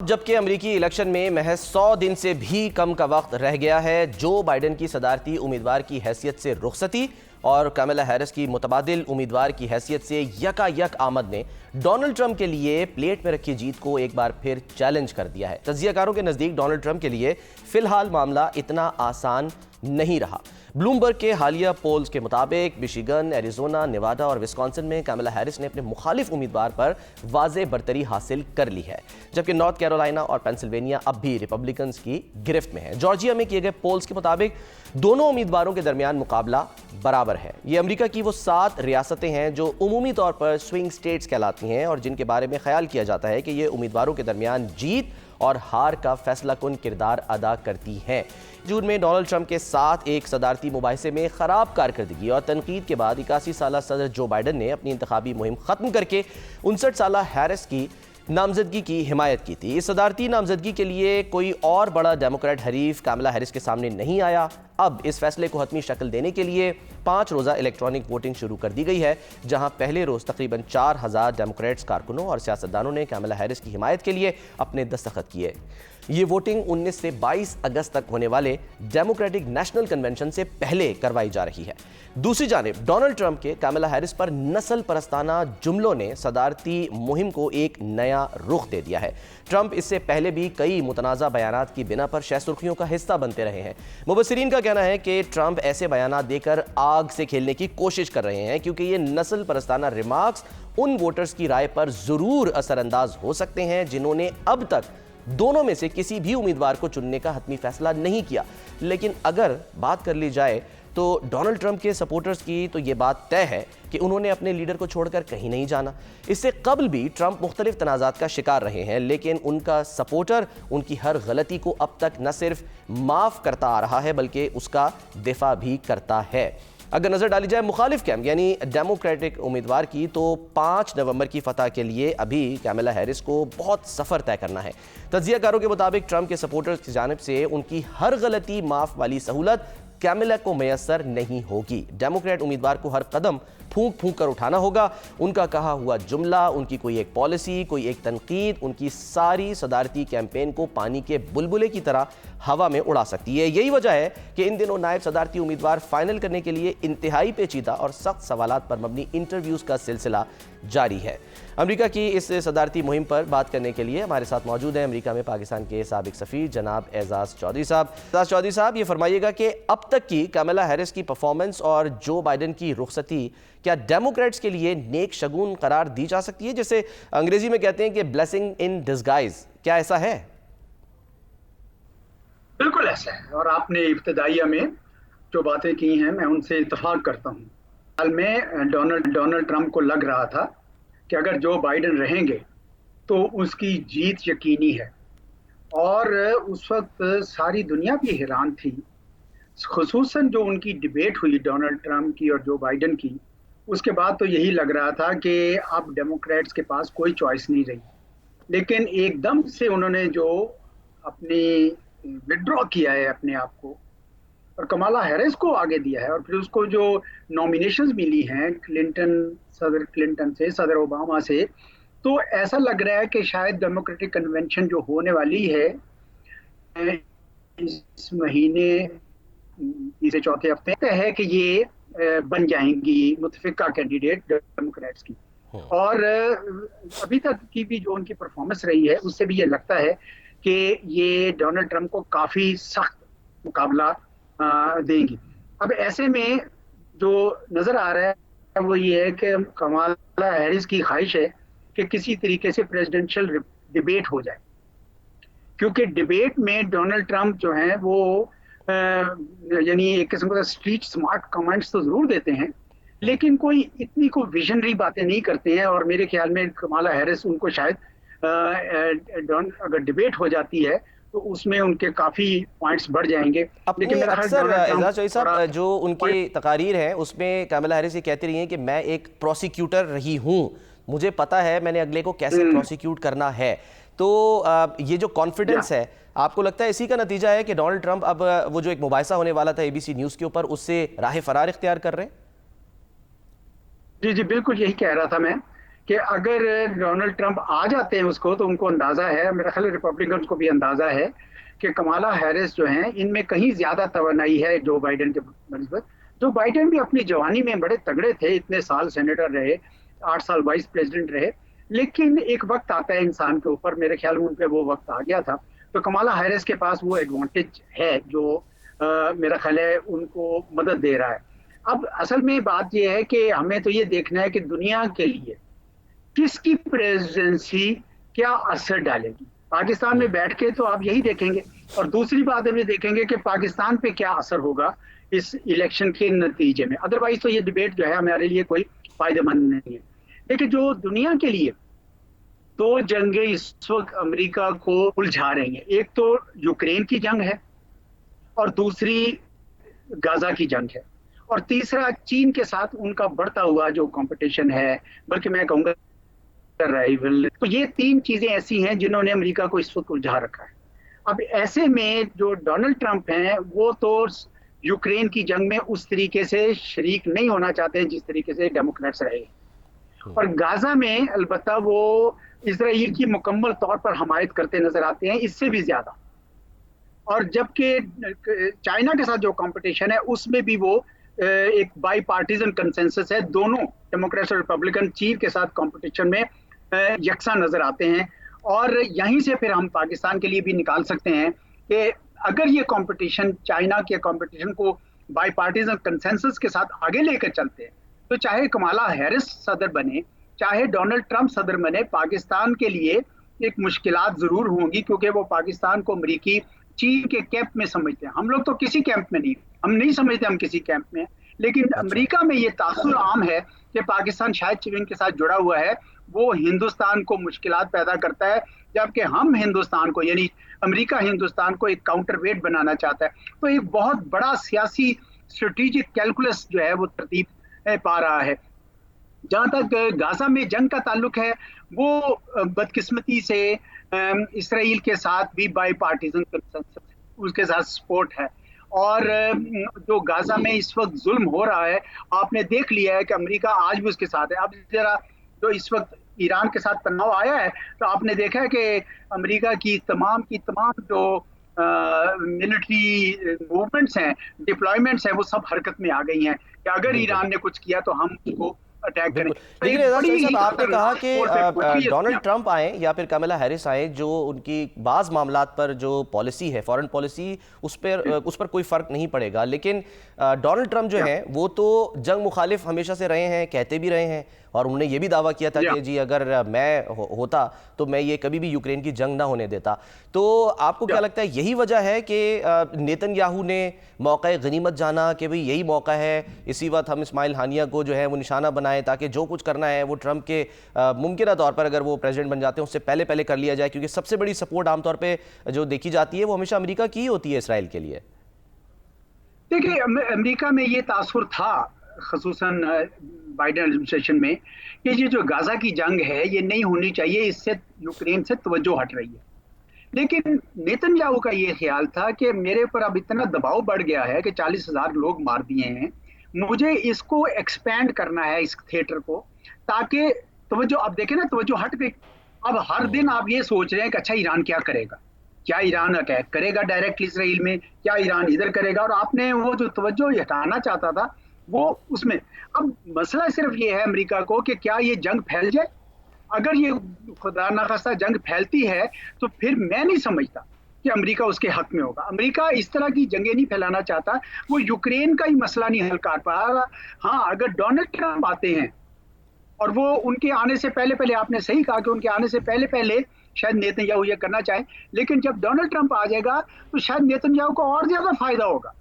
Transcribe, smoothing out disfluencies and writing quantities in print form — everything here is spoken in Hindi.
जबकि अमेरिकी इलेक्शन में महज 100 दिन से भी कम का वक्त रह गया है, जो बाइडेन की सदारती उम्मीदवार की हैसियत से रुखसती और कमला हैरिस की मुतबादिल उम्मीदवार की हैसियत से यकायक आमद ने डोनाल्ड ट्रंप के लिए प्लेट में रखी जीत को एक बार फिर चैलेंज कर दिया है। तज्जियाकारों के नज़दीक डोनाल्ड ट्रंप के लिए फिलहाल मामला इतना आसान नहीं रहा। ब्लूमबर्ग के हालिया पोल्स के मुताबिक मिशिगन, एरिजोना, नेवाडा और विस्कॉन्सिन में कमला हैरिस ने अपने मुखालिफ उम्मीदवार पर वाज़े बरतरी हासिल कर ली है, जबकि नॉर्थ कैरोलिना और पेंसिल्वेनिया अब भी रिपब्लिकन्स की गिरफ्त में है। जॉर्जिया में किए गए पोल्स के मुताबिक दोनों उम्मीदवारों के दरमियान मुकाबला बराबर है। ये अमेरिका की वो 7 रियासतें हैं जो उमूमी तौर पर स्विंग स्टेट्स कहलाती हैं और जिनके बारे में ख्याल किया जाता है कि ये उम्मीदवारों के दरमियान जीत और हार का फैसला कुन किरदार अदा करती हैं। जून में डोनाल्ड ट्रंप के साथ एक सदारती मुबाहिसे में खराब कारकर्दगी और तनकीद के बाद 81 साला सदर जो बाइडन ने अपनी इंतखाबी मुहिम खत्म करके 59 साला हैरिस की नामजदगी की हिमायत की थी। इस सदारती नामजदगी के लिए कोई और बड़ा डेमोक्रेट हरीफ कमला हैरिस के सामने नहीं आया। अब इस फैसले को हतमी शक्ल देने के लिए 5 रोज़ा इलेक्ट्रॉनिक वोटिंग शुरू कर दी गई है, जहां पहले रोज़ तकरीबन 4000 डेमोक्रेट्स कारकुनों और सियासतदानों ने कमला हैरिस की हिमायत के लिए अपने दस्तखत किए। ये वोटिंग 19 से 22 अगस्त तक होने वाले डेमोक्रेटिक नेशनल कन्वेंशन से पहले करवाई जा रही है। दूसरी जानिब डोनाल्ड ट्रंप के कमला हैरिस पर नस्ल परस्ताना जुमलों ने सदारती मुहिम को एक नया रुख दे दिया है। ट्रंप इससे पहले भी कई मुतनाज़ा बयानात की बिना पर शह सुर्खियों का हिस्सा बनते रहे हैं। मुबस्सिरीन का कहना है कि ट्रंप ऐसे बयानात देकर आग से खेलने की कोशिश कर रहे हैं, क्योंकि ये नस्ल परस्ताना रिमार्क्स उन वोटर्स की राय पर ज़रूर असरअंदाज हो सकते हैं जिन्होंने अब तक दोनों में से किसी भी उम्मीदवार को चुनने का हतमी फैसला नहीं किया। लेकिन अगर बात कर ली जाए तो डोनाल्ड ट्रंप के सपोर्टर्स की तो ये बात तय है कि उन्होंने अपने लीडर को छोड़कर कहीं नहीं जाना। इससे कबल भी ट्रंप मुख्तलिफ तनाज़ात का शिकार रहे हैं, लेकिन उनका सपोर्टर उनकी हर गलती को अब तक न सिर्फ माफ़ करता आ रहा है बल्कि उसका दिफा भी करता है। अगर नज़र डाली जाए मुखालिफ कैंप यानी डेमोक्रेटिक उम्मीदवार की, तो 5 नवंबर की फतह के लिए अभी कमला हैरिस को बहुत सफ़र तय करना है। तज्जियाकारों के मुताबिक ट्रंप के सपोर्टर्स की जानिब से उनकी हर गलती माफ़ वाली सहूलत कैमिला को मैसर नहीं होगी। डेमोक्रेट उम्मीदवार को हर कदम फूंक फूंक कर उठाना होगा। उनका कहा हुआ जुमला, उनकी कोई एक पॉलिसी, कोई एक तनकीद उनकी सारी सदारती कैंपेन को पानी के बुलबुले की तरह हवा में उड़ा सकती है। यही वजह है कि इन दिनों नायब सदारती उम्मीदवार फाइनल करने के लिए इंतहाई पेचीदा और सख्त सवालात पर मबनी इंटरव्यूज़ का सिलसिला जारी है। अमेरिका की इस सदारती मुहिम पर बात करने के लिए हमारे साथ मौजूद हैं अमेरिका में पाकिस्तान के साबिक सफ़ीर जनाब एजाज चौधरी साहब। एजाज चौधरी साहब, ये फरमाइएगा कि अब तक की कमला हैरिस की परफॉर्मेंस और जो बाइडन की रुखसती क्या डेमोक्रेट्स के लिए नेक शगुन करार दी जा सकती है, जिसे अंग्रेजी में कहते हैं कि ब्लेसिंग इन डिस्गाइज? क्या ऐसा है? बिल्कुल ऐसा है, और आपने इब्तदाइया में जो बातें की हैं मैं उनसे इत्तफाक करता हूँ। हाल में डोनाल्ड ट्रंप को लग रहा था कि अगर जो बाइडन रहेंगे तो उसकी जीत यकीनी है, और उस वक्त सारी दुनिया भी हैरान थी, खुसूसन जो उनकी डिबेट हुई डोनाल्ड ट्रंप की और जो बाइडन की। उसके बाद तो यही लग रहा था कि अब डेमोक्रेट्स के पास कोई चॉइस नहीं रही। लेकिन एकदम से उन्होंने जो अपनी विड्रॉ किया है अपने आप को और कमला हैरिस को आगे दिया है, और फिर उसको जो नॉमिनेशंस मिली हैं सदर क्लिंटन से, सदर ओबामा से, तो ऐसा लग रहा है कि शायद डेमोक्रेटिक कन्वेंशन जो होने वाली है इस महीने, तीसरे चौथे हफ्ते है कि ये बन जाएंगी मुतफिका कैंडिडेट डेमोक्रेट्स की। और अभी तक की भी जो उनकी परफॉर्मेंस रही है उससे भी ये लगता है कि ये डोनाल्ड ट्रंप को काफी सख्त मुकाबला देंगी। अब ऐसे में जो नजर आ रहा है वो ये है कि कमला हैरिस की ख्वाहिश है कि किसी तरीके से प्रेसिडेंशियल डिबेट हो जाए, क्योंकि डिबेट में डोनाल्ड ट्रंप जो है वो यानी एक किस्म का स्ट्रीट स्मार्ट कमेंट्स तो जरूर देते हैं, लेकिन कोई इतनी कोई विजनरी बातें नहीं करते हैं। और मेरे ख्याल में कमला हैरिस उनको शायद अगर डिबेट हो जाती है तो उसमें उनके काफी पॉइंट्स बढ़ जाएंगे। लेकिन अक्सर एजाज चौधरी साहब जो उनकी तकारीर है उसमें कमला हैरिस ये कहती रही हैं कि मैं एक प्रोसिक्यूटर रही हूँ, मुझे पता है मैंने अगले को कैसे प्रोसिक्यूट करना है। तो ये जो कॉन्फिडेंस है, आपको लगता है इसी का नतीजा है कि डोनाल्ड ट्रंप अब वो जो एक मुबाहिसा होने वाला था एबीसी न्यूज़ के ऊपर, उससे राह फरार इख्तियार कर रहे हैं? जी जी, बिल्कुल यही कह रहा था मैं कि अगर डोनाल्ड ट्रंप आ जाते हैं उसको, तो उनको अंदाजा है, मेरा ख्याल रिपब्लिकन को भी अंदाजा है कि कमाला हैरिस जो हैं इनमें कहीं ज्यादा तवानाई है जो बाइडेन के बनस्बत। जो बाइडेन भी अपनी जवानी में बड़े तगड़े थे, इतने साल सेनेटर रहे, 8 साल वाइस प्रेसिडेंट रहे, लेकिन एक वक्त आता है इंसान के ऊपर, मेरे ख्याल में उन पे वो वक्त आ गया था। तो कमाला हैरिस के पास वो एडवांटेज है जो मेरा ख्याल है उनको मदद दे रहा है। अब असल में बात यह है कि हमें तो ये देखना है कि दुनिया के लिए किसकी प्रेसिडेंसी क्या असर डालेगी। पाकिस्तान में बैठ के तो आप यही देखेंगे, और दूसरी बात हम ये देखेंगे कि पाकिस्तान पे क्या असर होगा इस इलेक्शन के नतीजे में। अदरवाइज तो ये डिबेट जो है हमारे लिए कोई फायदेमंद नहीं है। लेकिन जो दुनिया के लिए दो जंगें इस वक्त अमेरिका को उलझा रही हैं, एक तो यूक्रेन की जंग है और दूसरी गाजा की जंग है, और तीसरा चीन के साथ उनका बढ़ता हुआ जो कंपटीशन है, बल्कि मैं कहूँगा राइवल। तो ये तीन चीजें ऐसी हैं जिन्होंने अमेरिका को इस वक्त उलझा रखा है। अब ऐसे में जो डोनाल्ड ट्रंप हैं वो तो यूक्रेन की जंग में उस तरीके से शरीक नहीं होना चाहते हैं जिस तरीके से डेमोक्रेट्स रहे, और गाजा में अलबत्ता वो इसराइल की मुकम्मल तौर पर हमायत करते नजर आते हैं, इससे भी ज्यादा। और जबकि चाइना के साथ जो कंपटीशन है उसमें भी वो एक बाई पार्टीजन कंसेंसस है, दोनों डेमोक्रेट्स और रिपब्लिकन चीन के साथ कंपटीशन में यकसा नजर आते हैं। और यहीं से फिर हम पाकिस्तान के लिए भी निकाल सकते हैं कि अगर ये कंपटीशन चाइना के कंपटीशन को बाई पार्टीजन कंसेंसस के साथ आगे लेकर चलते हैं, तो चाहे कमाला हैरिस सदर बने, चाहे डोनाल्ड ट्रंप सदर बने, पाकिस्तान के लिए एक मुश्किलात जरूर होंगी, क्योंकि वो पाकिस्तान को अमरीकी चीन के कैंप में समझते हैं। हम लोग तो किसी कैंप में नहीं, हम नहीं समझते हम किसी कैंप में, लेकिन अमेरिका में ये तासुर आम है कि पाकिस्तान शायद चीन के साथ जुड़ा हुआ है, वो हिंदुस्तान को मुश्किलात पैदा करता है, जबकि हम हिंदुस्तान को, यानी अमेरिका हिंदुस्तान को एक काउंटर वेट बनाना चाहता है। तो एक बहुत बड़ा सियासी स्ट्रेटेजिक कैलकुलस जो है वो तरतीब पा रहा है। जहां तक गाजा में जंग का ताल्लुक है, वो बदकिस्मती से इसराइल के साथ भी बाई पार्टीजन कंसेंसस उसके साथ सपोर्ट है, और जो गाजा में इस वक्त जुल्म हो रहा है आपने देख लिया है कि अमेरिका आज भी उसके साथ है। अब जरा जो इस वक्त ईरान के साथ तनाव आया है, तो आपने देखा है कि अमेरिका की तमाम जो मिलिट्री मूवमेंट्स हैं, डिप्लॉयमेंट्स हैं, वो सब हरकत में आ गई हैं कि अगर ईरान ने कुछ किया तो हम उसको अटैक करें। लेकिन एजाज साहब आपने कहा कि डोनाल्ड ट्रंप आए या फिर कमला हैरिस आए, जो उनकी बाज़ मामलात पर जो पॉलिसी है, फॉरेन पॉलिसी, उस पर कोई फ़र्क नहीं पड़ेगा। लेकिन डोनाल्ड ट्रंप जो हैं वो तो जंग मुखालिफ हमेशा से रहे हैं, कहते भी रहे हैं, और उन्होंने ये भी दावा किया था कि जी अगर मैं होता तो मैं ये कभी भी यूक्रेन की जंग ना होने देता। तो आपको क्या लगता है यही वजह है कि नेतन्याहू ने मौका गनीमत जाना कि भाई यही मौका है, इसी वक्त हम इस्माइल हानिया को जो है वो निशाना बनाए ताकि जो कुछ करना है वो ट्रंप के मुमकिन तौर पर अगर वो प्रेसिडेंट बन जाते हैं उससे पहले पहले कर लिया जाए, क्योंकि सबसे बड़ी सपोर्ट आमतौर पर जो देखी जाती है वो हमेशा अमेरिका की होती है इसराइल के लिए। देखिए, अमेरिका में ये तासुर था खसूसन बाइडेन एडमिनिस्ट्रेशन में कि ये जो गाजा की जंग है ये नहीं होनी चाहिए, इससे यूक्रेन से तवज्जो हट रही है। लेकिन नेतन्याहू का ये ख्याल था कि मेरे पर अब इतना दबाव बढ़ गया है कि 40,000 लोग मार दिए हैं, मुझे इसको एक्सपेंड करना है इस थिएटर को, ताकि तवज्जो, अब देखें ना तवज्जो हट गई। अब हर दिन आप ये सोच रहे हैं कि अच्छा ईरान क्या करेगा, क्या ईरान अटैक करेगा डायरेक्टली इसराइल में, क्या ईरान इधर करेगा, और आपने वो जो तवज्जो हटाना चाहता था वो उसमें। अब मसला सिर्फ ये है अमेरिका को कि क्या ये जंग फैल जाए। अगर ये खुदा ना खास्ता जंग फैलती है तो फिर मैं नहीं समझता कि अमेरिका उसके हक में होगा। अमेरिका इस तरह की जंगें नहीं फैलाना चाहता, वो यूक्रेन का ही मसला नहीं हल कर पा रहा। हाँ, अगर डोनाल्ड ट्रंप आते हैं और वो उनके आने से पहले पहले, आपने सही कहा कि उनके आने से पहले पहले शायद नेतन्याहू ये करना चाहे, लेकिन जब डोनाल्ड ट्रंप आ जाएगा तो शायद नेतन्याहू को और ज्यादा फायदा होगा,